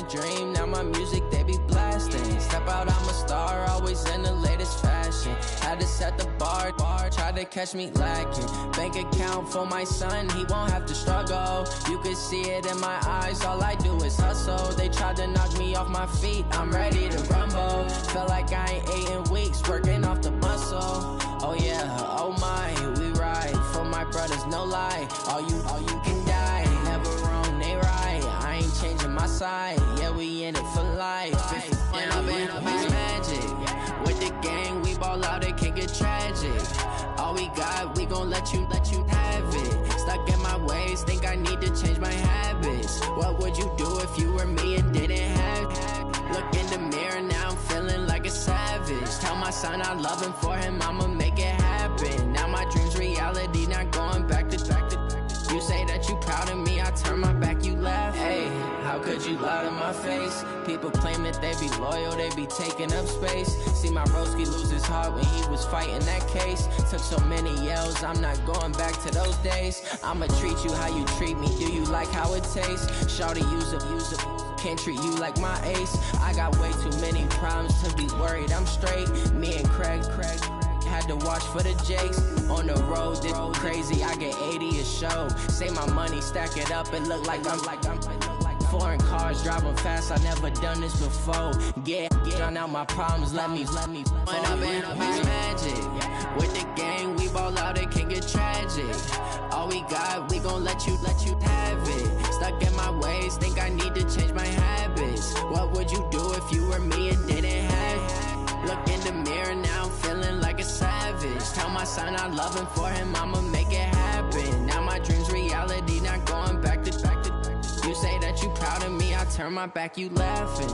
dream, now my music they be blasting. Step out, I'm a star, always in the latest fashion. Had to set the bar, tried to catch me lacking. Bank account for my son, he won't have to struggle. You could see it in my eyes, all I do is hustle. They tried to knock me off my feet, I'm ready to rumble. Felt like I ain't ate in weeks, working off the muscle. Oh yeah, oh my, we ride for my brothers, no lie. All you can die, never wrong, they right. I ain't changing my side, yeah, we in it for life. And I've been magic. With the gang, we ball out, it can get tragic. All we got, we gon' let you have it. Stuck in my ways, think I need to change my habits. What would you do if you were me and didn't have it? Look in the mirror, now I'm feeling like a savage. Tell my son I love him, for him I'ma make it happen. Now my dream's reality, not going back to. You say that you proud of me, I turn my back, you laugh. Hey, how could you lie to my face? People claim that they be loyal, they be taking up space. See my broski lose his heart when he was fighting that case. Took so many yells, I'm not going back to those days. I'ma treat you how you treat me, do you like how it tastes? Shawty, use up, can't treat you like my ace. I got way too many problems to be worried, I'm straight. Me and Craig had to watch for the Jakes. On the road, this crazy, I get 80 a show. Say my money, stack it up, it look like I'm foreign cars, driving fast, I never done this before. Get drown out my problems, let me When I've been magic. With the gang, we ball out, it can get tragic. All we got, we gon' let you have it. Stuck in my ways, think I need to change my habits. What would you do if you were me and didn't have it? Look in the mirror, now I'm feeling like a savage. Tell my son I love him, for him I'ma make it happen. Now my dream's reality, not going back to. You say that you proud of me, I turn my back, you laughing.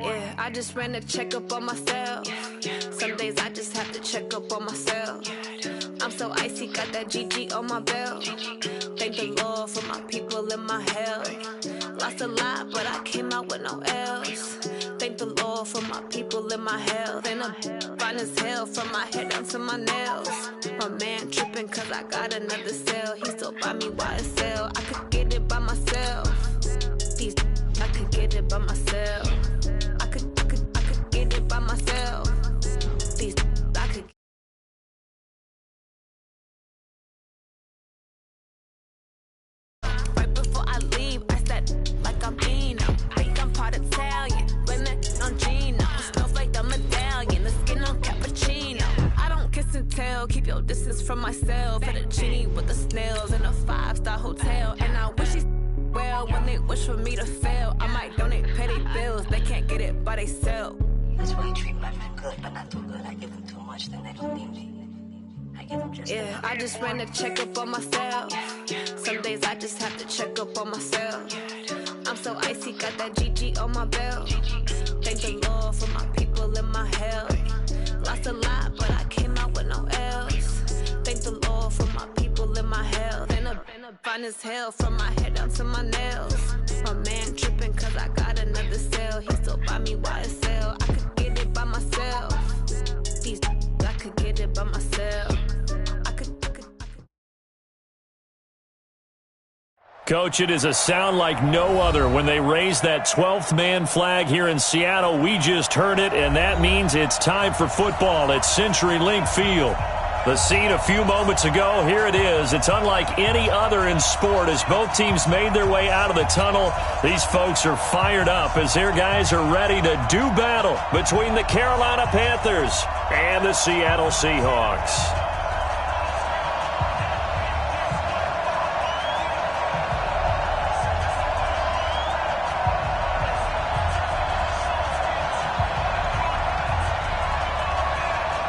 Yeah, I just ran a checkup on myself. Some days I just have to check up on myself. I'm so icy, got that GG on my belt. Thank the Lord for my people in my health. Lost a lot, but I came out with no L's. Thank the Lord for my people in my health. And I'm fine as hell from my head down to my nails. My man tripping cause I got another cell. He still buy me YSL. I could get it by myself. These I could get it by myself. I could get it by myself. These I could. Right before I leave, I said like I'm Dino. Think I'm part Italian, blame that on Gino. Smells like the medallion, the skin on cappuccino. I don't kiss and tell, keep your distance from myself. At a genie with the snails in a 5-star hotel, and I wish he well when they wish for me to fail. I might donate petty bills, they can't get it by themselves. That's why you treat my men good, but not too good. I give them too much, then they don't need me. I give them just yeah, I just ran a checkup on myself. Some days I just have to check up on myself. I'm so icy, got that GG on my belt. Thank the Lord for my people in my health. Lost a lot, but I came out with no L's. Thank the Lord for my people in my health. And I'm fine as hell from my head down to my nails. My man tripping cause I got another cell. He still buy me YSL. I could get it by myself. These I could get it by myself. Coach, it is a sound like no other when they raise that 12th man flag here in Seattle. We just heard it, and that means it's time for football at CenturyLink Field. The scene a few moments ago, here it is. It's unlike any other in sport as both teams made their way out of the tunnel. These folks are fired up as their guys are ready to do battle between the Carolina Panthers and the Seattle Seahawks.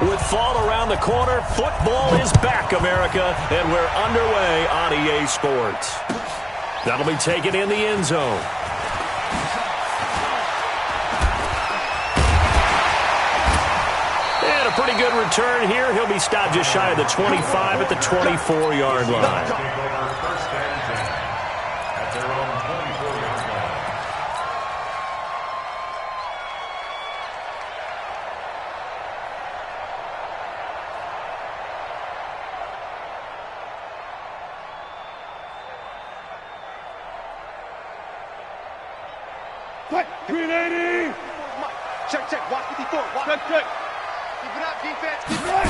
With fall around the corner, football is back, America, and we're underway on EA Sports. That'll be taken in the end zone. And a a pretty good return here. He'll be stopped just shy of the 25 at the 24-yard line. What? 380! Check. Watch 54. Check. Keep it up, defense. Keep it up.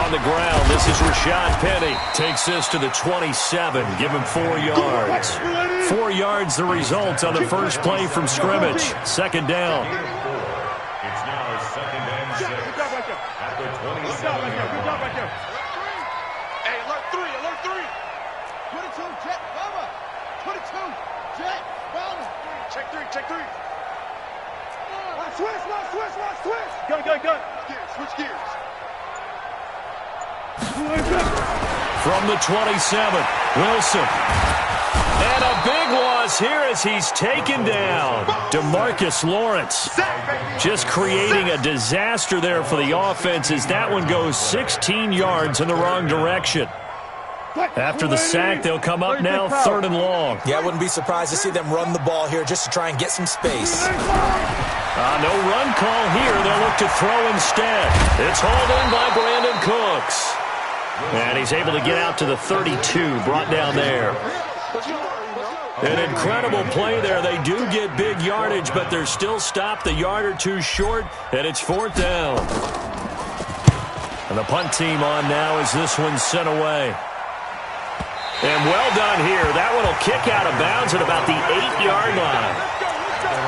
On the ground, this is Rashad Penny. Takes this to the 27. Give him 4 yards. 4 yards the result on the first play from scrimmage. Second down. It's now second and 6. Good job right there. At the 27. Good job right there. Hey, alert 3. 22, jet, bomber. 22, jet, bomber. Check 3. Switch. Go. Switch gears. From the 27, Wilson. And a big loss here as he's taken down. DeMarcus Lawrence just creating a disaster there for the offense as that one goes 16 yards in the wrong direction. After the sack, they'll come up now 3rd and long. Yeah, I wouldn't be surprised to see them run the ball here just to try and get some space. No run call here. They'll look to throw instead. It's hauled in by Brandon Cooks. And he's able to get out to the 32, brought down there. An incredible play there. They do get big yardage, but they're still stopped a yard or two short, and it's 4th down. And the punt team on now as this one's sent away. And well done here. That one will kick out of bounds at about the 8-yard line.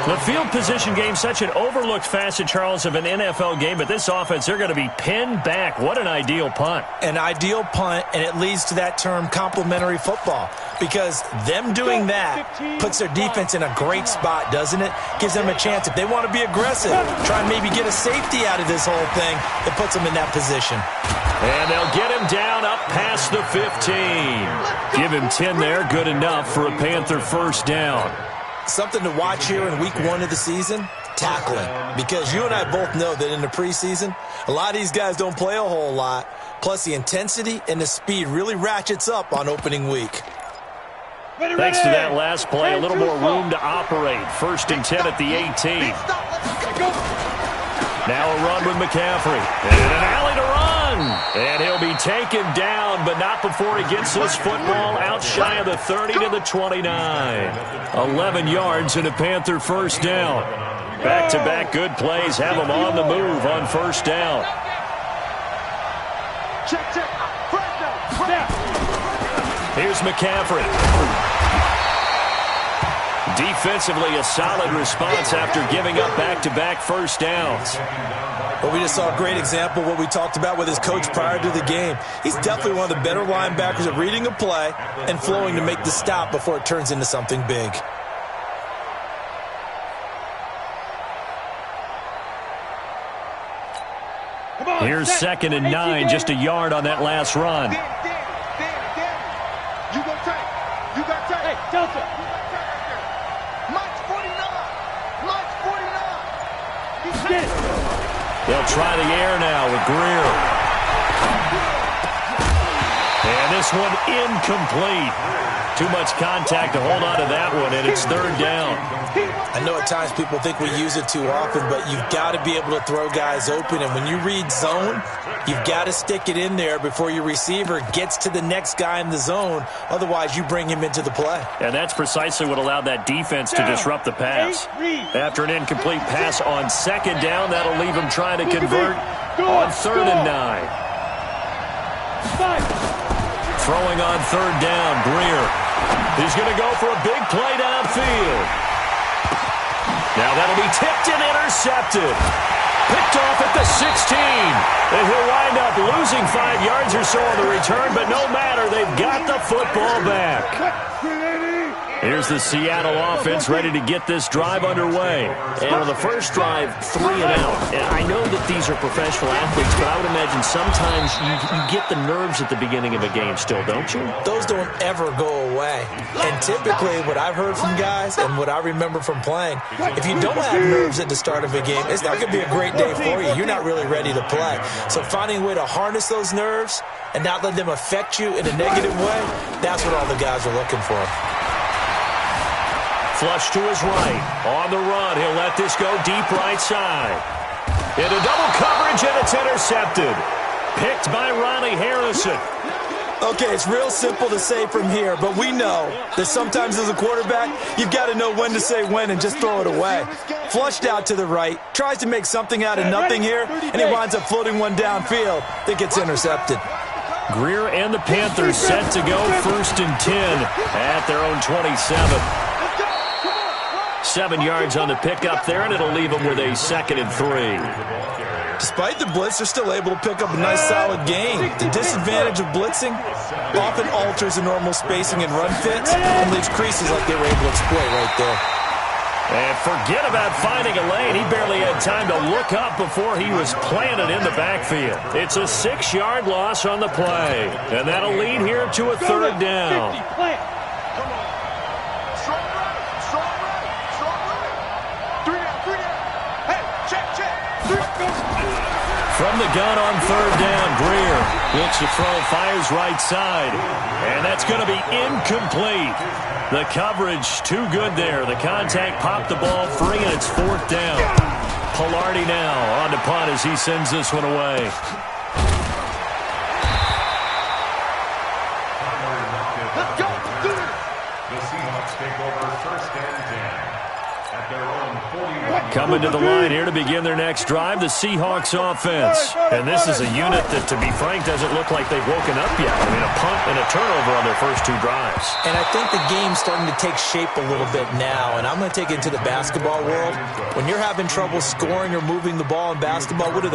The field position game, such an overlooked facet, Charles, of an NFL game, but this offense, they're going to be pinned back. What an ideal punt. An ideal punt, and it leads to that term complementary football, because them doing that puts their defense in a great spot, doesn't it? Gives them a chance, if they want to be aggressive, try and maybe get a safety out of this whole thing, it puts them in that position. And they'll get him down up past the 15. Give him 10 there, good enough for a Panther first down. Something to watch here in week 1 of the season, tackling. Because you and I both know that in the preseason, a lot of these guys don't play a whole lot. Plus, the intensity and the speed really ratchets up on opening week. Thanks to that last play, a little more room to operate. 1st and 10 at the 18. Now a run with McCaffrey. And an alley to run. And he'll be taken down, but not before he gets this football out shy of the 30 to the 29. 11 yards and a Panther first down. Back-to-back good plays have him on the move on first down. Here's McCaffrey. Defensively, a solid response after giving up back-to-back first downs. Well, we just saw a great example of what we talked about with his coach prior to the game. He's definitely one of the better linebackers at reading a play and flowing to make the stop before it turns into something big. Here's 2nd and 9, just a yard on that last run. You got tight. Hey, Delta. Mike's 49. They'll try the air now with Greer. And this one incomplete. Too much contact to hold on to that one, and it's 3rd down. I know at times people think we use it too often, but you've got to be able to throw guys open. And when you read zone, you've got to stick it in there before your receiver gets to the next guy in the zone. Otherwise, you bring him into the play. And that's precisely what allowed that defense to disrupt the pass. After an incomplete pass on 2nd down, that'll leave him trying to convert on 3rd and 9. Throwing on 3rd down, Greer. He's going to go for a big play downfield. Now that'll be tipped and intercepted. Picked off at the 16. And he'll wind up losing 5 yards or so on the return, but no matter, they've got the football back. Here's the Seattle offense ready to get this drive underway. And on the first drive, 3 and out. And I know that these are professional athletes, but I would imagine sometimes you get the nerves at the beginning of a game still, don't you? Those don't ever go away. And typically what I've heard from guys and what I remember from playing, if you don't have nerves at the start of a game, it's not going to be a great day for you. You're not really ready to play. So finding a way to harness those nerves and not let them affect you in a negative way, that's what all the guys are looking for. Flush to his right. On the run, he'll let this go deep right side. Into double coverage, and it's intercepted. Picked by Ronnie Harrison. Okay, it's real simple to say from here, but we know that sometimes as a quarterback, you've got to know when to say when and just throw it away. Flushed out to the right, tries to make something out of nothing here, and he winds up floating one downfield that gets intercepted. Greer and the Panthers set to go 1st and 10 at their own 27. 7 yards on the pickup there, and it'll leave them with a 2nd and 3. Despite the blitz, they're still able to pick up a nice, solid gain. The disadvantage of blitzing often alters the normal spacing and run fits and leaves creases like they were able to exploit right there. And forget about finding a lane. He barely had time to look up before he was planted in the backfield. It's a 6-yard loss on the play, and that'll lead here to a 3rd down. From the gun on 3rd down, Greer looks to throw, fires right side, and that's going to be incomplete. The coverage too good there. The contact popped the ball free, and it's 4th down. Pilardi now on to punt as he sends this one away. The Seahawks take over 1st and 10 at their own 41. Coming to the line here to begin their next drive, the Seahawks offense. And this is a unit that, to be frank, doesn't look like they've woken up yet. I mean, a punt and a turnover on their first 2 drives. And I think the game's starting to take shape a little bit now, and I'm going to take it into the basketball world. When you're having trouble scoring or moving the ball in basketball, what do?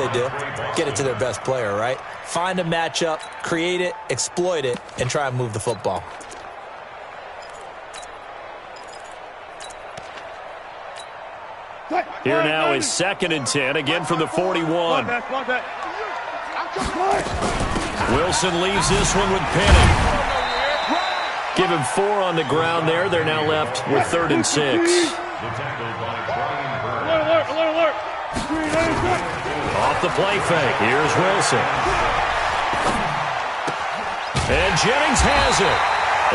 Get it to their best player, right? Find a matchup, create it, exploit it, and try and move the football. Here now is 2nd and 10, again from the 41. Wilson leaves this one with Penny. Give him 4 on the ground there. They're now left with 3rd and 6. Off the play fake. Here's Wilson. And Jennings has it.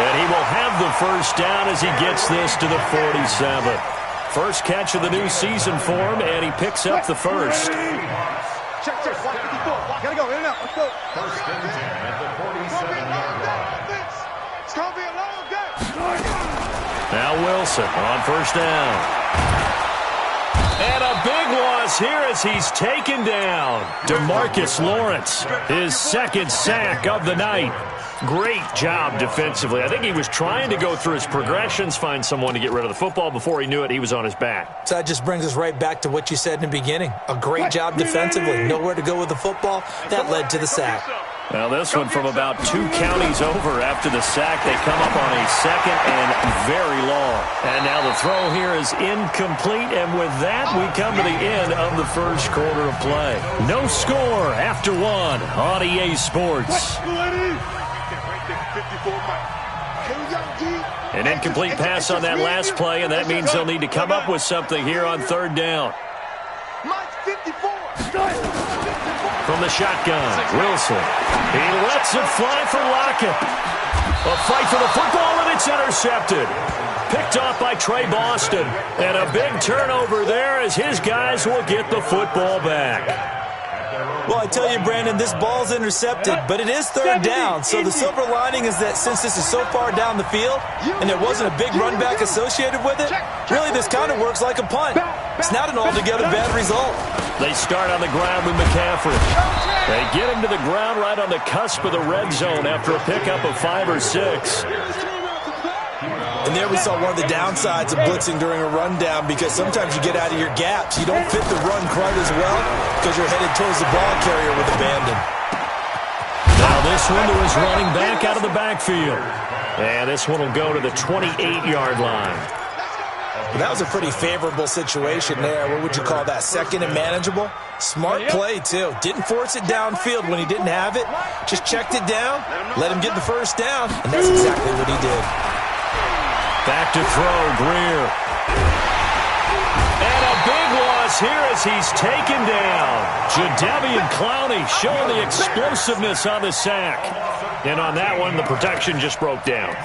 And he will have the 1st down as he gets this to the 47. First catch of the new season for him, and he picks up the 1st. Check. Gotta go. In and out. Let's go. 1st and 10 at the 47-yard line. It's gonna be a long game. Now Wilson on 1st down. And a big loss here as he's taken down. DeMarcus Lawrence, his 2nd sack of the night. Great job defensively. I think he was trying to go through his progressions, find someone to get rid of the football. Before he knew it, he was on his back. So that just brings us right back to what you said in the beginning. A great job defensively. Nowhere to go with the football. That led to the sack. Now this one from about 2 counties over after the sack. They come up on a 2nd and very long. And now the throw here is incomplete. And with that, we come to the end of the 1st quarter of play. No score after 1 on EA Sports. An incomplete pass on that last play, and that means they'll need to come up with something here on 3rd down. From the shotgun, Wilson. He lets it fly for Lockett. A fight for the football, and it's intercepted. Picked off by Trey Boston. And a big turnover there as his guys will get the football back. Well, I tell you, Brandon, this ball's intercepted, but it is 3rd down. So the silver lining is that since this is so far down the field and there wasn't a big run back associated with it, really this kind of works like a punt. It's not an altogether bad result. They start on the ground with McCaffrey. They get him to the ground right on the cusp of the red zone after a pickup of 5 or 6. And there we saw one of the downsides of blitzing during a rundown, because sometimes you get out of your gaps. You don't fit the run quite as well because you're headed towards the ball carrier with abandon. Now this one to his running back out of the backfield. And this one will go to the 28-yard line. Well, that was a pretty favorable situation there. What would you call that? Second and manageable? Smart play, too. Didn't force it downfield when he didn't have it. Just checked it down, let him get the first down, and that's exactly what he did. Back to throw, Greer. And a big loss here as he's taken down. Jadeveon Clowney showing the explosiveness on the sack. And on that one, the protection just broke down.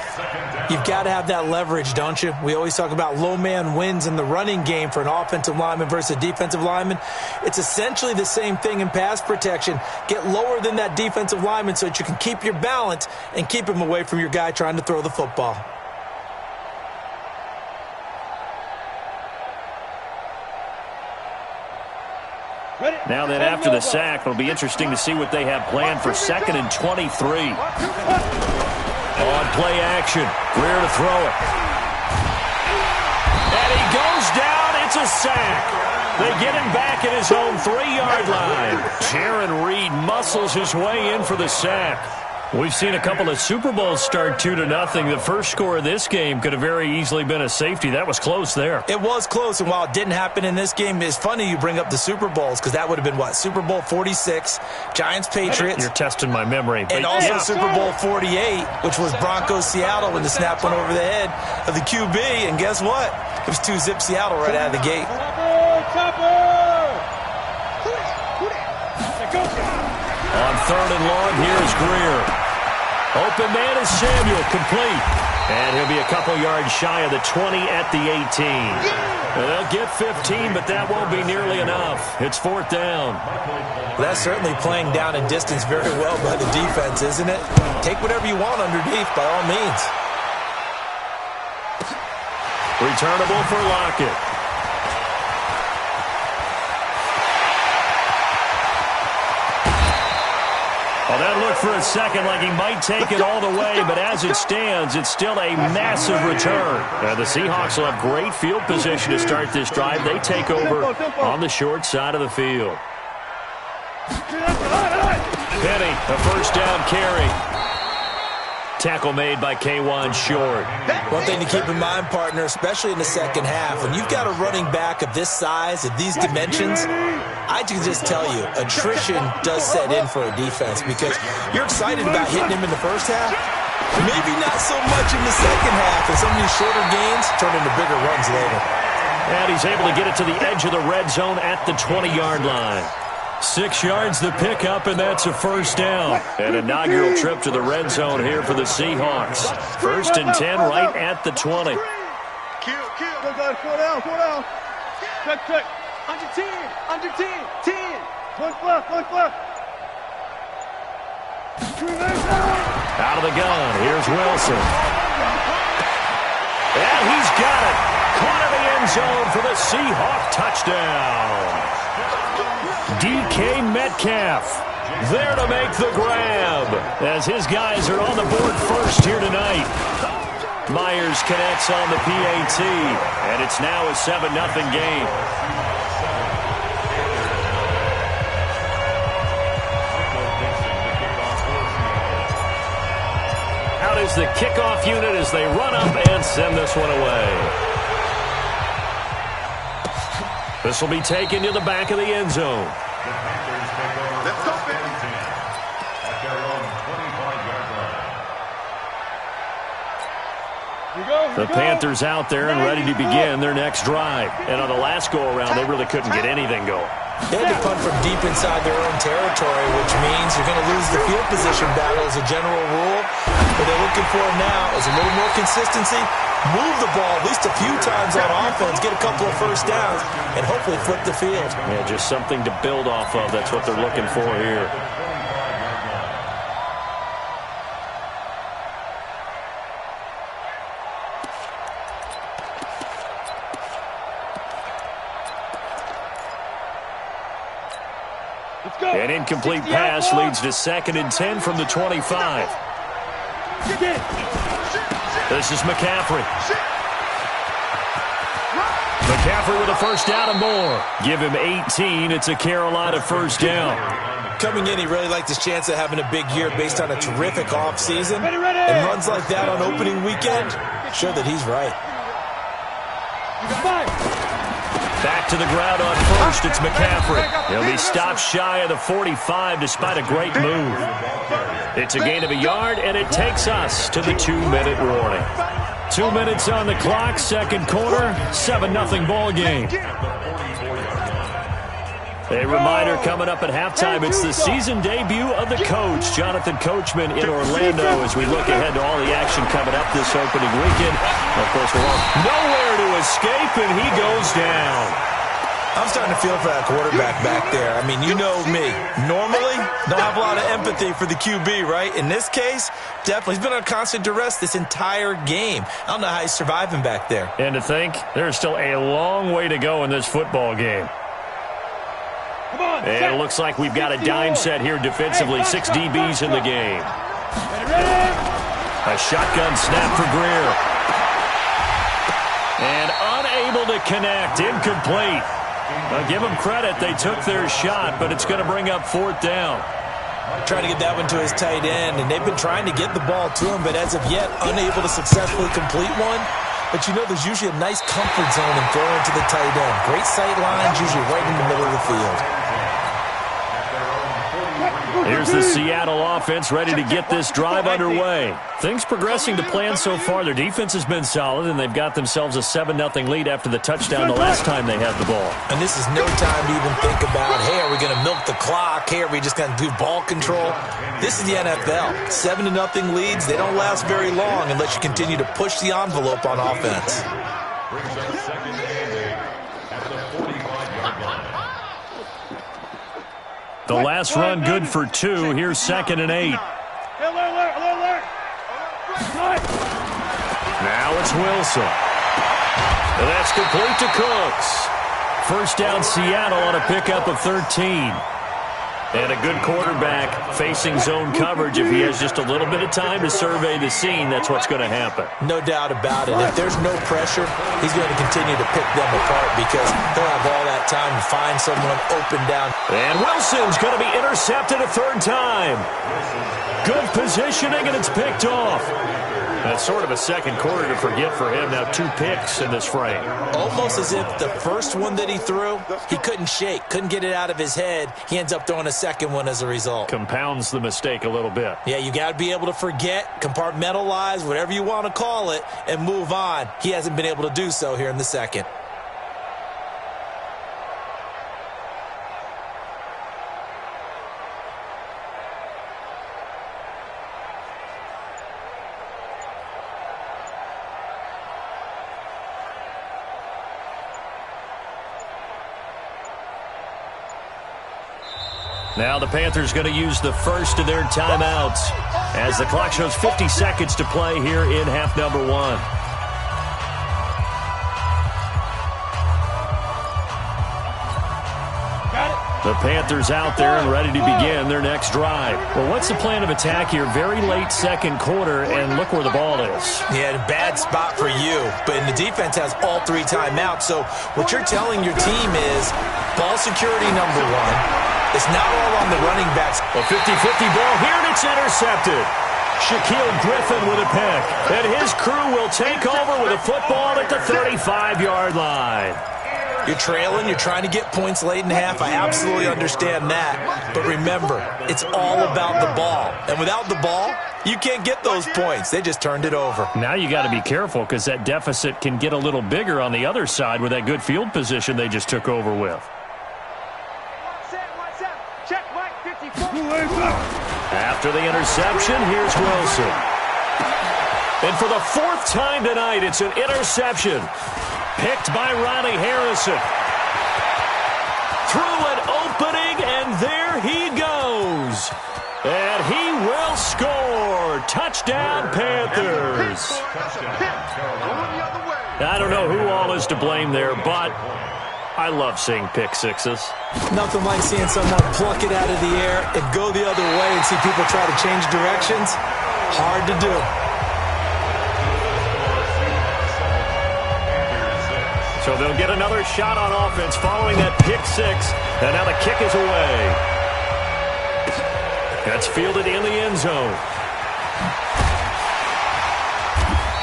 You've got to have that leverage, don't you? We always talk about low man wins in the running game for an offensive lineman versus a defensive lineman. It's essentially the same thing in pass protection. Get lower than that defensive lineman so that you can keep your balance and keep him away from your guy trying to throw the football. Now then, after the sack, it'll be interesting to see what they have planned for 2nd and 23. On play action, Greer to throw it. And he goes down. It's a sack. They get him back at his own 3-yard line. Jaron Reed muscles his way in for the sack. We've seen a couple of Super Bowls start 2-0. The first score of this game could have very easily been a safety. That was close there. It was close, and while it didn't happen in this game, it's funny you bring up the Super Bowls because that would have been, what, Super Bowl 46, Giants-Patriots. You're testing my memory. And also Super Bowl 48, which was Broncos-Seattle when the snap went over the head of the QB. And guess what? It was 2-zip Seattle right out of the gate. On 3rd and long, here's Greer. Open man is Samuel, complete. And he'll be a couple yards shy of the 20 at the 18. Now they'll get 15, but that won't be nearly enough. It's 4th down. Well, that's certainly playing down in distance very well by the defense, isn't it? Take whatever you want underneath, by all means. Returnable for Lockett. Well, that looked for a second like he might take it all the way, but as it stands, it's still a massive return. The Seahawks will have great field position to start this drive. They take over on the short side of the field. Penny, a first down carry. Tackle made by K1 Short. One thing to keep in mind, partner, especially in the second half, when you've got a running back of this size, of these dimensions, I can just tell you, attrition does set in for a defense because you're excited about hitting him in the first half. Maybe not so much in the second half, and some of these shorter gains turn into bigger runs later. And he's able to get it to the edge of the red zone at the 20-yard line. 6 yards the pickup, and that's a first down. An inaugural trip to the red zone here for the Seahawks. 1st and 10 right at the 20. Kill. Go down. Check. Under 10. 10. One fluff. Out of the gun, here's Wilson. And he's got it. Caught in the end zone for the Seahawk touchdown. DK Metcalf there to make the grab as his guys are on the board first here tonight. Myers connects on the PAT, and it's now a 7-0 game. Out is the kickoff unit as they run up and send this one away. This will be taken to the back of the end zone. Let's go, baby. At their own 25-yard line. The Panthers out there and ready to begin their next drive. And on the last go-around, they really couldn't get anything going. They had to punt from deep inside their own territory, which means you're going to lose the field position battle as a general rule. What they're looking for now is a little more consistency, move the ball at least a few times on offense, get a couple of first downs, and hopefully flip the field. Yeah, just something to build off of. That's what they're looking for here. An incomplete pass leads to 2nd and 10 from the 25. This is McCaffrey. McCaffrey with a first down and more. Give him 18. It's a Carolina first down. Coming in, he really liked his chance of having a big year based on a terrific offseason. And runs like that on opening weekend, sure that he's right. Back to the ground on first, it's McCaffrey. He'll be stopped shy of the 45 despite a great move. It's a gain of a yard, and it takes us to the 2-minute warning. 2 minutes on the clock, second quarter, 7-0 ball game. A reminder coming up at halftime, it's the season debut of the coach, Jonathan Coachman, in Orlando, as we look ahead to all the action coming up this opening weekend. Of course, we're all nowhere to escape, and he goes down. I'm starting to feel for that quarterback back there. I mean, you know me. Normally, don't have a lot of empathy for the QB, right? In this case, definitely. He's been on constant duress this entire game. I don't know how he's surviving back there. And to think, there's still a long way to go in this football game. And it looks like we've got a dime set here defensively. 6 DBs in the game. A shotgun snap for Greer. And unable to connect. Incomplete. I'll give them credit. They took their shot, but it's going to bring up 4th down. Trying to get that one to his tight end, and they've been trying to get the ball to him, but as of yet, unable to successfully complete one. But you know there's usually a nice comfort zone in throwing to the tight end. Great sight lines, usually right in the middle of the field. Here's the Seattle offense ready to get this drive underway. Things progressing to plan so far. Their defense has been solid, and they've got themselves a 7-0 lead after the touchdown the last time they had the ball. And this is no time to even think about, hey, are we going to milk the clock? Hey, are we just going to do ball control? This is the NFL. 7-0 leads, they don't last very long unless you continue to push the envelope on offense. The last run good for 2. Here's 2nd and 8. Now it's Wilson. And that's complete to Cooks. First down Seattle on a pickup of 13. And a good quarterback facing zone coverage. If he has just a little bit of time to survey the scene, that's what's going to happen. No doubt about it. If there's no pressure, he's going to continue to pick them apart because he'll have all that time to find someone open down. And Wilson's going to be intercepted a 3rd time. Good positioning, and it's picked off. That's sort of a second quarter to forget for him. Now 2 picks in this frame. Almost as if the first one that he threw, he couldn't shake, couldn't get it out of his head. He ends up throwing a second one as a result. Compounds the mistake a little bit. Yeah, you got to be able to forget, compartmentalize, whatever you want to call it, and move on. He hasn't been able to do so here in the second. Now the Panthers going to use the first of their timeouts as the clock shows 50 seconds to play here in half number 1. The Panthers out there and ready to begin their next drive. Well, what's the plan of attack here? Very late second quarter, and look where the ball is. Yeah, a bad spot for you, but the defense has all 3 timeouts. So what you're telling your team is ball security number 1. It's not all on the running backs. A 50-50 ball here, and it's intercepted. Shaquille Griffin with a pick. And his crew will take over with a football at the 35-yard line. You're trailing. You're trying to get points late in half. I absolutely understand that. But remember, it's all about the ball. And without the ball, you can't get those points. They just turned it over. Now you got to be careful because that deficit can get a little bigger on the other side with that good field position they just took over with. After the interception, here's Wilson. And for the 4th time tonight, it's an interception. Picked by Ronnie Harrison. Through an opening, and there he goes. And he will score. Touchdown, Panthers. I don't know who all is to blame there, but I love seeing pick sixes. Nothing like seeing someone pluck it out of the air and go the other way and see people try to change directions. Hard to do. So they'll get another shot on offense following that pick six. And now the kick is away. That's fielded in the end zone.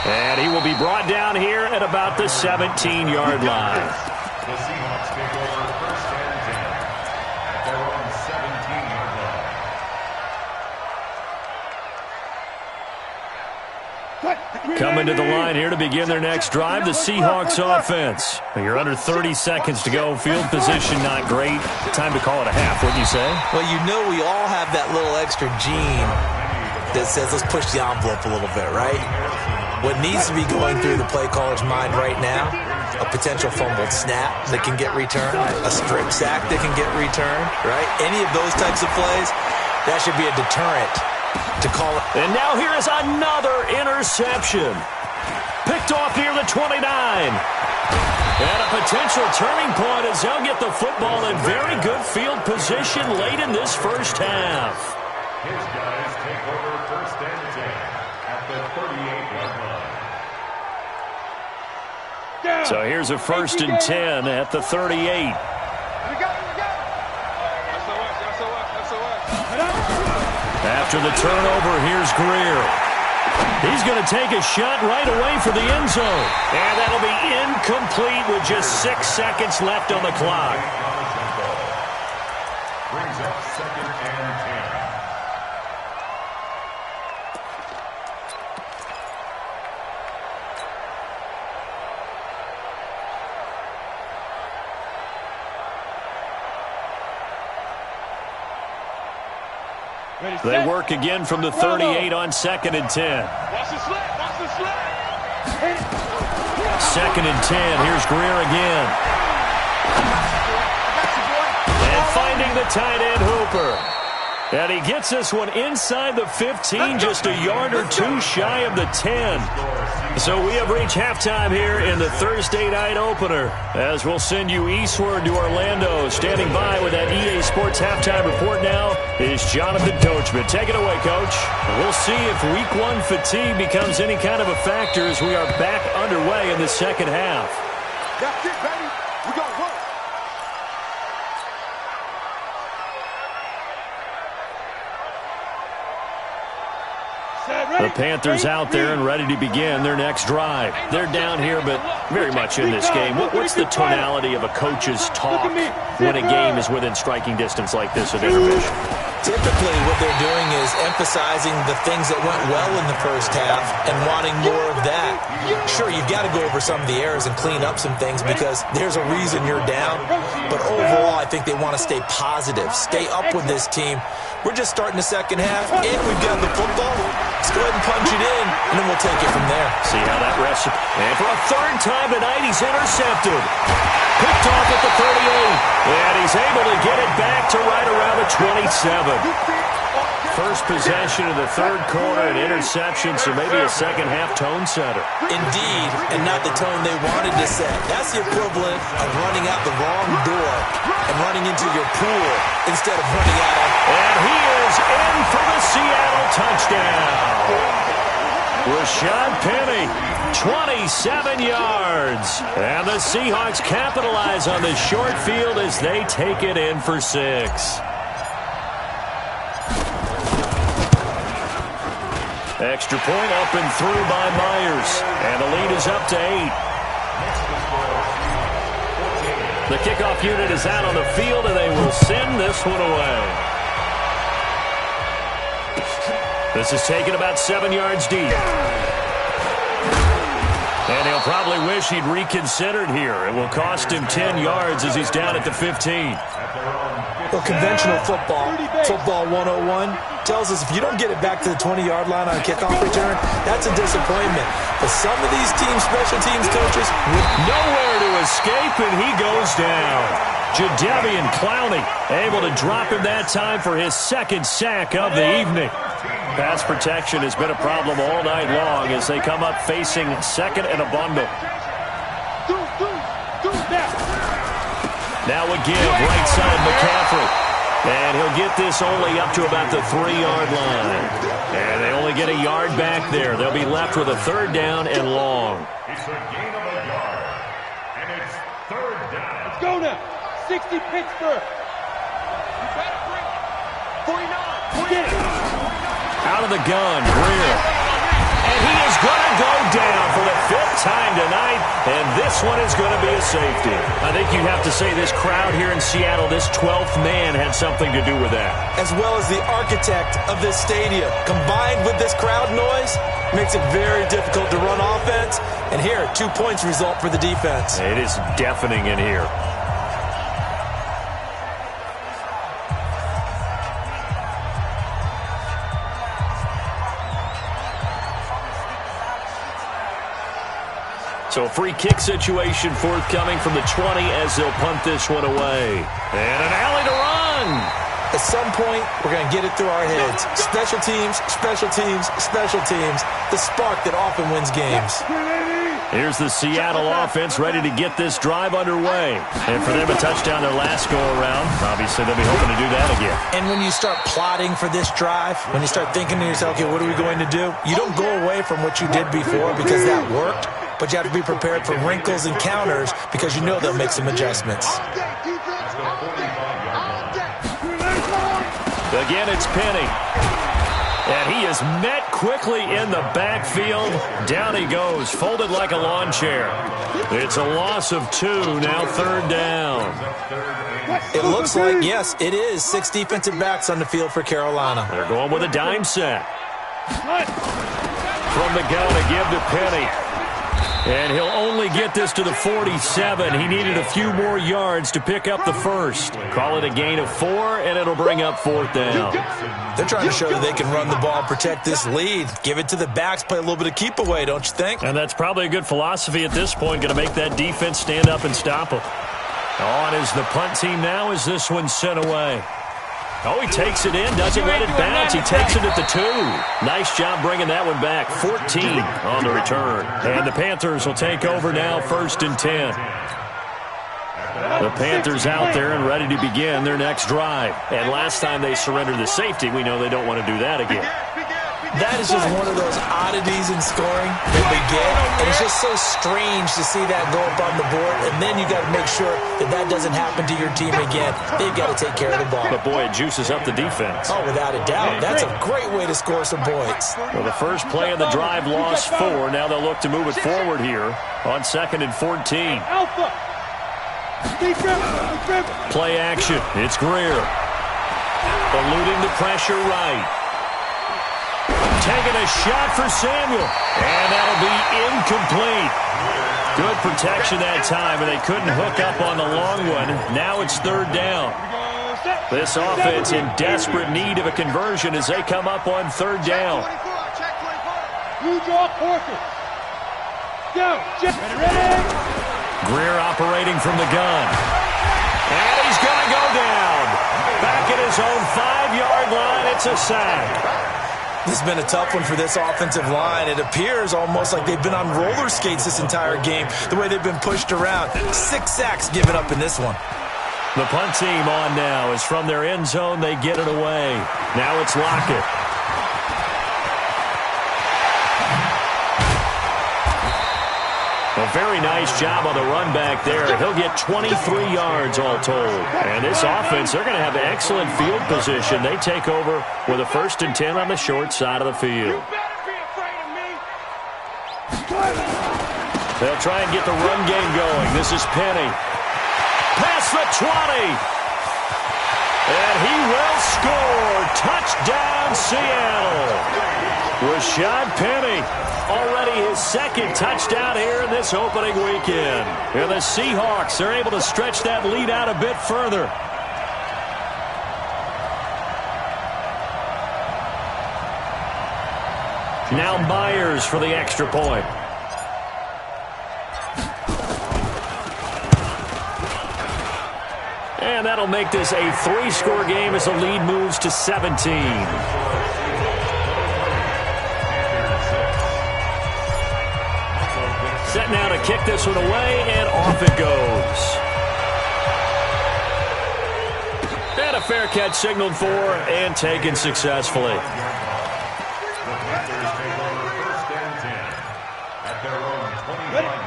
And he will be brought down here at about the 17-yard line. The Seahawks take over first and 10 at their own 17-yard line. Coming to the line here to begin their next drive, the Seahawks offense. You're under 30 seconds to go. Field position not great. Time to call it a half, wouldn't you say? Well, you know we all have that little extra gene that says let's push the envelope a little bit, right? What needs to be going through the play caller's mind right now, a potential fumbled snap that can get returned, a strip sack that can get returned, right? Any of those types of plays, that should be a deterrent to call it. And now here is another interception. Picked off near the 29. And a potential turning point as they'll get the football in very good field position late in this first half. His guys take over first and 10 at the 38-yard line. So here's a first and 10 at the 38. After the turnover, here's Greer. He's going to take a shot right away for the end zone. And that'll be incomplete with just 6 seconds left on the clock. Brings up second and 10. They work again from the 38 on second and 10. Watch the slap. Watch the slap. Second and 10. Here's Greer again. And finding the tight end Hooper. And he gets this one inside the 15, just a yard or two shy of the 10. So we have reached halftime here in the Thursday night opener, as we'll send you eastward to Orlando. Standing by with that EA Sports halftime report now is Jonathan Coachman. Take it away, Coach. We'll see if week one fatigue becomes any kind of a factor as we are back underway in the second half. That's it, baby. We got to work. The Panthers out there and ready to begin their next drive. They're down here, but very much in this game. What's the tonality of a coach's talk when a game is within striking distance like this at intermission? Typically, what they're doing is emphasizing the things that went well in the first half and wanting more of that. Sure, you've got to go over some of the errors and clean up some things because there's a reason you're down. But overall, I think they want to stay positive, stay up with this team. We're just starting the second half, and we've got the football. Let's go ahead and punch it in, and then we'll take it from there. See how that rests. And for a third time tonight, he's intercepted. Picked off at the 38, and he's able to get it back to right around the 27. First possession of the third quarter, an interception, so maybe a second-half tone setter. Indeed, and not the tone they wanted to set. That's the equivalent of running out the wrong door and running into your pool instead of running out. And he is in for the Seattle touchdown. Rashad Penny, 27 yards. And the Seahawks capitalize on the short field as they take it in for 6. Extra point up and through by Myers. And the lead is up to 8. The kickoff unit is out on the field, and they will send this one away. This is taken about 7 yards deep. And he'll probably wish he'd reconsidered here. It will cost him 10 yards as he's down at the 15. Well, conventional football 101, tells us if you don't get it back to the 20-yard line on a kickoff return, that's a disappointment. But some of these special teams coaches with nowhere to escape, and he goes down. Jadeveon Clowney able to drop him that time for his second sack of the evening. Pass protection has been a problem all night long as they come up facing second and a bundle. Now a give, right side McCaffrey. And he'll get this only up to about the 3-yard line. And they only get a yard back there. They'll be left with a third down and long. It's a gain of a yard. And And it's third down. Let's go now. 60 Pittsburgh. You better bring it. 49. Get it. Out of the gun, Greer. And he is going to go down for the 5th time tonight, and this one is going to be a safety. I think you have to say this crowd here in Seattle, this 12th man had something to do with that. As well as the architect of this stadium. Combined with this crowd noise, makes it very difficult to run offense. And here, 2 points result for the defense. It is deafening in here. So a free kick situation forthcoming from the 20 as they'll punt this one away. And an alley to run. At some point, we're going to get it through our heads. Special teams, special teams, special teams. The spark that often wins games. Here's the Seattle offense ready to get this drive underway. And for them, a touchdown their last go-around. Obviously, they'll be hoping to do that again. And when you start plotting for this drive, when you start thinking to yourself, okay, what are we going to do? You don't go away from what you did before because that worked. But you have to be prepared for wrinkles and counters because you know they'll make some adjustments. Again, it's Penny. And he is met quickly in the backfield. Down he goes, folded like a lawn chair. It's a loss of 2, now third down. It looks like, yes, it is 6 defensive backs on the field for Carolina. They're going with a dime set. From the gun to give to Penny. And he'll only get this to the 47. He needed a few more yards to pick up the first. Call it a gain of 4, and it'll bring up 4th down. They're trying to show that they can run the ball, protect this lead. Give it to the backs, play a little bit of keep away, don't you think? And that's probably a good philosophy at this point, going to make that defense stand up and stop them. On is the punt team now as this one's sent away. Oh, he takes it in, doesn't let it bounce. He takes it at the 2. Nice job bringing that one back. 14 on the return. And the Panthers will take over now, 1st and 10. The Panthers out there and ready to begin their next drive. And last time they surrendered the safety, we know they don't want to do that again. That is just one of those oddities in scoring that we get. And it's just so strange to see that go up on the board. And then you got to make sure that that doesn't happen to your team again. They've got to take care of the ball. But, boy, it juices up the defense. Oh, without a doubt. That's a great way to score some points. Well, the first play of the drive lost 4. Now they'll look to move it forward here on 2nd and 14. Play action. It's Greer. Eluding the pressure right. Taking a shot for Samuel. And that'll be incomplete. Good protection that time, and they couldn't hook up on the long one. Now it's 3rd down. This offense in desperate need of a conversion as they come up on 3rd down. You draw Porter. Go. Ready. Greer operating from the gun. And he's going to go down. Back at his own 5-yard line, it's a sack. This has been a tough one for this offensive line. It appears almost like they've been on roller skates this entire game, the way they've been pushed around. 6 sacks given up in this one. The punt team on now is from their end zone. They get it away. Now it's Lockett. A very nice job on the run back there. He'll get 23 yards all told. And this offense, they're going to have excellent field position. They take over with a 1st and 10 on the short side of the field. They'll try and get the run game going. This is Penny. Past the 20. And he will score. Touchdown, Seattle. Rashad Penny. Already his 2nd touchdown here in this opening weekend. And the Seahawks are able to stretch that lead out a bit further. Now Myers for the extra point. And that'll make this a 3-score game as the lead moves to 17. Set now to kick this one away, and off it goes. And a fair catch signaled for and taken successfully. The Panthers take over 1st and 10 at their own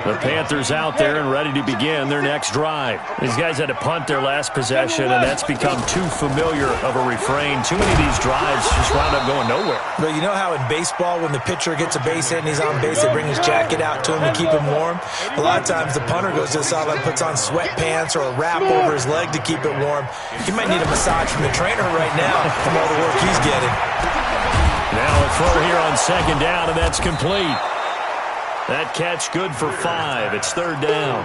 The Panthers out there and ready to begin their next drive. These guys had to punt their last possession, and that's become too familiar of a refrain. Too many of these drives just wound up going nowhere. Well, you know how in baseball, when the pitcher gets a base hit and he's on base, they bring his jacket out to him to keep him warm? A lot of times the punter goes to the sideline, puts on sweatpants or a wrap over his leg to keep it warm. He might need a massage from the trainer right now from all the work he's getting. Now a throw here on second down, and that's complete. That catch good for 5. It's third down.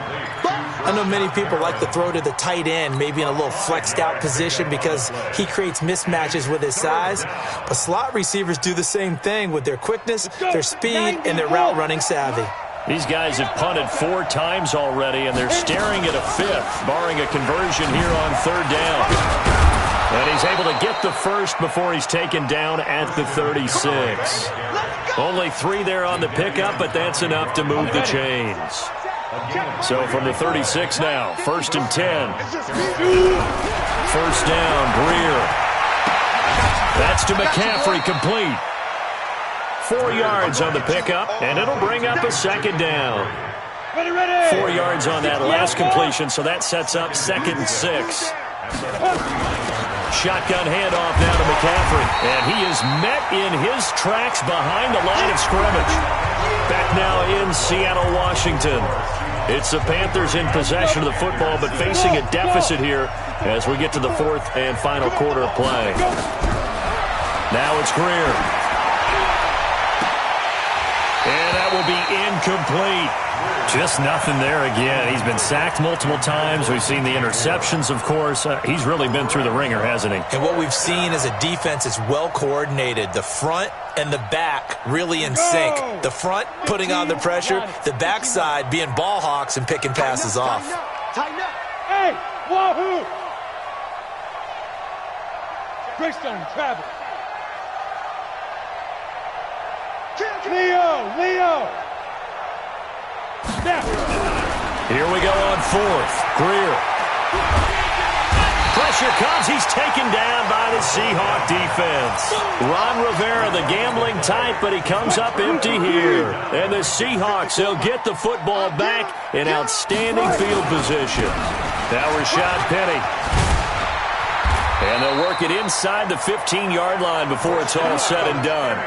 I know many people like to throw to the tight end, maybe in a little flexed out position because he creates mismatches with his size. But slot receivers do the same thing with their quickness, their speed, and their route running savvy. These guys have punted 4 times already, and they're staring at a 5th, barring a conversion here on third down. And he's able to get the first before he's taken down at the 36. Only 3 there on the pickup, but that's enough to move the chains. So from the 36 now, 1st and 10. First down, Greer. That's to McCaffrey, complete. 4 yards on the pickup, and it'll bring up a second down. 4 yards on that last completion, so that sets up 2nd and 6. Shotgun handoff now to McCaffrey, and he is met in his tracks behind the line of scrimmage. Back now in Seattle, Washington. It's the Panthers in possession of the football, but facing a deficit here as we get to the 4th and final quarter of play. Now it's Greer. And that will be incomplete. Just nothing there again. He's been sacked multiple times. We've seen the interceptions, of course. He's really been through the ringer, hasn't he? And what we've seen is a defense that's well coordinated. The front and the back really in sync. The front putting on the pressure, the backside being ball hawks and picking passes off. Tighten up. Hey, wahoo! Greystone, Travis. Leo! Snap. Here we go on 4th. Greer. Pressure comes. He's taken down by the Seahawk defense. Ron Rivera, the gambling type, but he comes up empty here. And the Seahawks, they'll get the football back in outstanding field position. Now Rashad Penny. And they'll work it inside the 15-yard line before it's all said and done.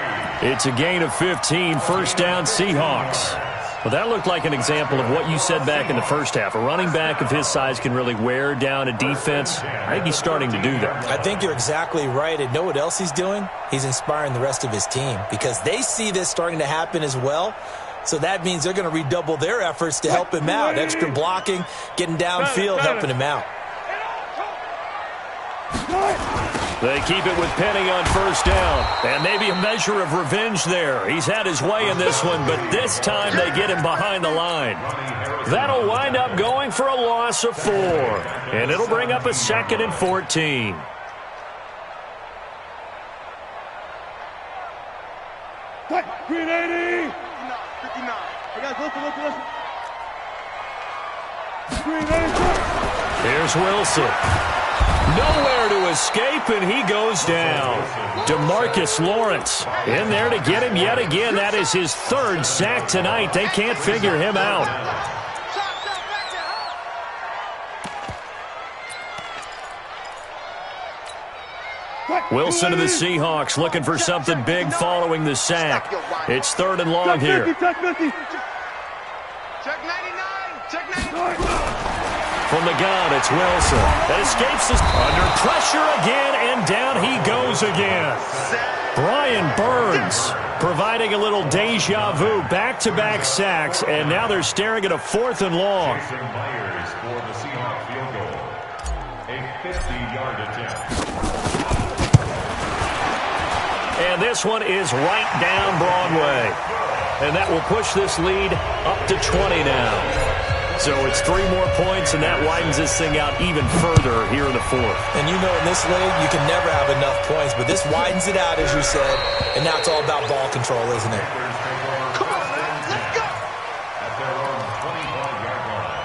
It's a gain of 15, first down Seahawks. Well, that looked like an example of what you said back in the first half. A running back of his size can really wear down a defense. I think he's starting to do that. I think you're exactly right. And know what else he's doing? He's inspiring the rest of his team because they see this starting to happen as well. So that means they're going to redouble their efforts to help him out. Extra blocking, getting downfield, helping him out. They keep it with Penny on first down. And maybe a measure of revenge there. He's had his way in this one, but this time they get him behind the line. That'll wind up going for a loss of 4. And it'll bring up a 2nd and 14. Green 80! 59. Hey guys, listen. Green 80. Here's Wilson. Nowhere to escape, and he goes down. DeMarcus Lawrence in there to get him yet again. That is his 3rd sack tonight. They can't figure him out. Wilson to the Seahawks looking for something big following the sack. It's 3rd and long here. Check 99. Check 99. From the gun, it's Wilson. That escapes us under pressure again, and down he goes again. Brian Burns providing a little deja vu, back-to-back sacks, and now they're staring at a 4th and long. Myers for the Seahawks field goal. A 50-yard attempt. And this one is right down Broadway. And that will push this lead up to 20 now. So it's 3 more points, and that widens this thing out even further here in the 4th. And you know in this league, you can never have enough points, but this widens it out, as you said, and now it's all about ball control, isn't it? Come on, man, let's go! At their own 25-yard line.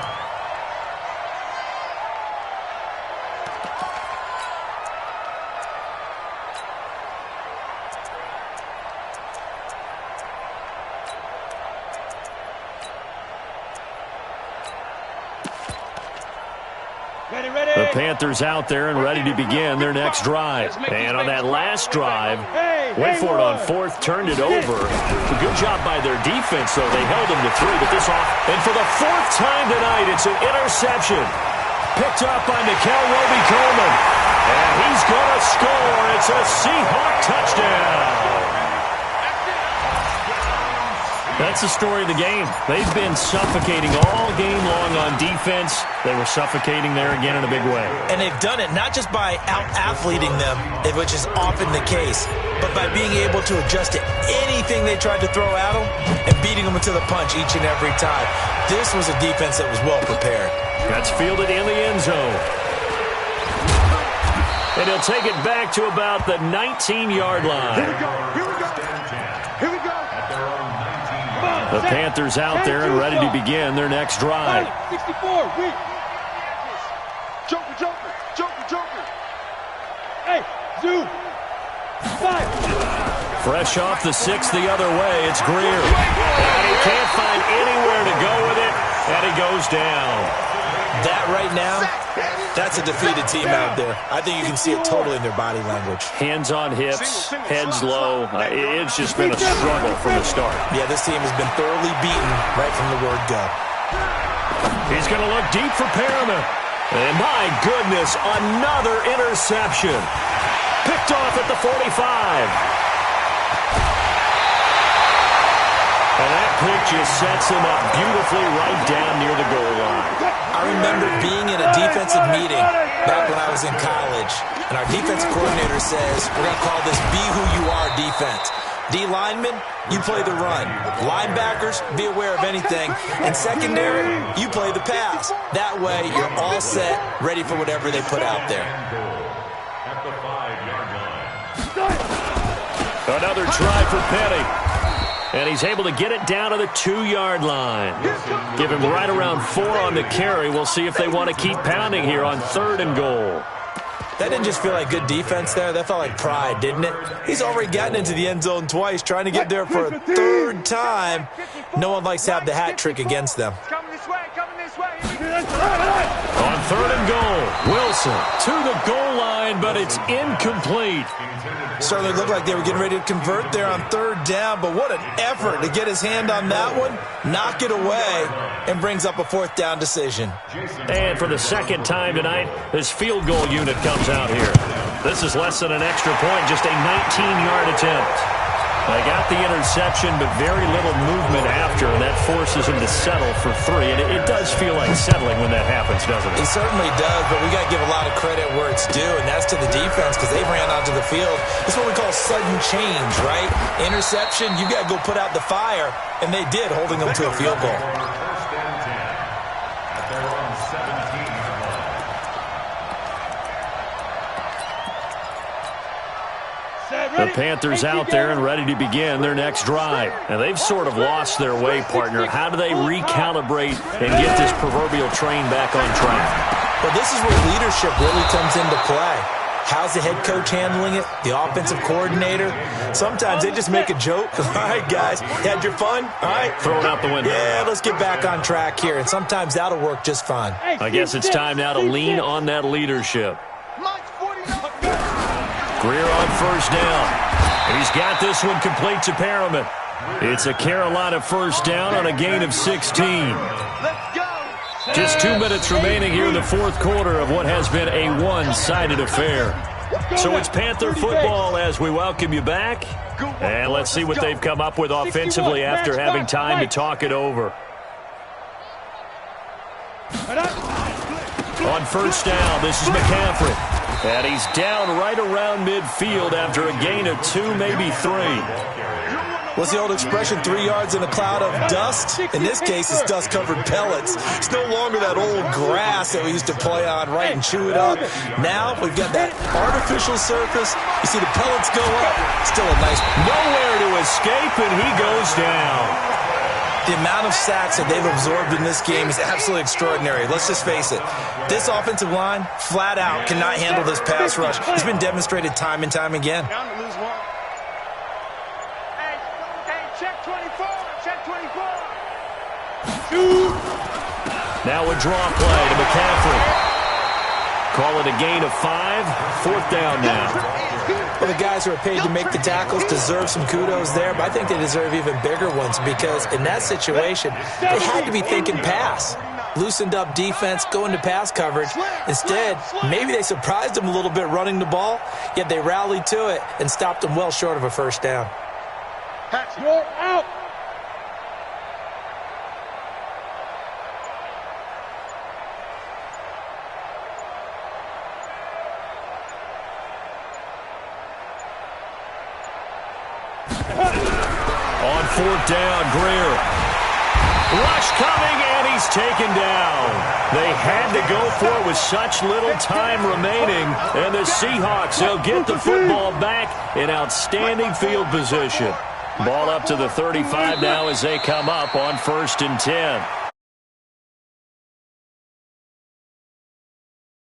The Panthers out there and ready to begin their next drive. And on that last drive, wait for it on fourth, turned it over. A good job by their defense, though. They held them to 3, but this off. And for the 4th time tonight, it's an interception. Picked up by Nickel Roby-Coleman. And he's going to score. It's a Seahawk touchdown. That's the story of the game. They've been suffocating all game long on defense. They were suffocating there again in a big way. And they've done it not just by out-athleting them, which is often the case, but by being able to adjust to anything they tried to throw at them and beating them to the punch each and every time. This was a defense that was well prepared. That's fielded in the end zone. And he'll take it back to about the 19-yard line. Here we go. Here we go. Here we go. The Panthers out there and ready to begin their next drive. 64, weak. Joker, Joker, Joker, Joker. Hey, zoom. 5. Fresh off the 6 the other way, it's Greer. And he can't find anywhere to go with it, and he goes down. That right now, that's a defeated team out there. I think you can see it totally in their body language. Hands on hips, heads low. It's just been a struggle from the start. Yeah, this team has been thoroughly beaten right from the word go. He's going to look deep for Perriman. And my goodness, another interception. Picked off at the 45. And that pick just sets him up beautifully right down near the goal line. I remember being in a defensive meeting back when I was in college, and our defensive coordinator says, we're going to call this be who you are defense. D linemen, you play the run. Linebackers, be aware of anything. And secondary, you play the pass. That way, you're all set, ready for whatever they put out there. At the 5-yard line. Another try for Petty. And he's able to get it down to the 2-yard line. Give him right around 4 on the carry. We'll see if they want to keep pounding here on 3rd and goal. That didn't just feel like good defense there. That felt like pride, didn't it? He's already gotten into the end zone twice, trying to get there for a 3rd time. No one likes to have the hat trick against them. Coming this way, coming this way. On 3rd and goal, Wilson to the goal line, but it's incomplete. Certainly looked like they were getting ready to convert there on 3rd down, but what an effort to get his hand on that one, knock it away, and brings up a 4th down decision. And for the 2nd time tonight, this field goal unit comes out here. This is less than an extra point, just a 19-yard attempt. They got the interception, but very little movement after, and that forces him to settle for 3. And it does feel like settling when that happens, doesn't it? It certainly does, but we got to give a lot of credit where it's due, and that's to the defense because they ran onto the field. It's what we call sudden change, right? Interception, you got to go put out the fire, and they did, holding them to a field goal. First and 10. At their own 17-yard line. The Panthers out there and ready to begin their next drive. And they've sort of lost their way, partner. How do they recalibrate and get this proverbial train back on track? Well, this is where leadership really comes into play. How's the head coach handling it? The offensive coordinator? Sometimes they just make a joke. All right, guys, you had your fun? All right. Throw it out the window. Yeah, let's get back on track here. And sometimes that'll work just fine. I guess it's time now to lean on that leadership. Greer on 1st down. He's got this one complete to Perriman. It's a Carolina 1st down on a gain of 16. Just 2 minutes remaining here in the 4th quarter of what has been a one-sided affair. So it's Panther football as we welcome you back. And let's see what they've come up with offensively after having time to talk it over. On 1st down, this is McCaffrey. And he's down right around midfield after a gain of 2, maybe 3. What's the old expression, 3 yards in a cloud of dust? In this case, it's dust-covered pellets. It's no longer that old grass that we used to play on, right, and chew it up. Now we've got that artificial surface. You see the pellets go up. Still a nice... Nowhere to escape, and he goes down. The amount of sacks that they've absorbed in this game is absolutely extraordinary. Let's just face it. This offensive line, flat out, cannot handle this pass rush. It's been demonstrated time and time again. Check 24. Check 24. Now a draw play to McCaffrey. Call it a gain of 5. 4th down now. Well, the guys who are paid to make the tackles deserve some kudos there, but I think they deserve even bigger ones because in that situation, they had to be thinking pass. Loosened up defense, going to pass coverage. Instead, maybe they surprised them a little bit running the ball, yet they rallied to it and stopped them well short of a first down. You're out. On 4th down, Greer. Rush coming, and he's taken down. They had to go for it with such little time remaining. And the Seahawks, they'll get the football back in outstanding field position. Ball up to the 35 now as they come up on 1st and 10.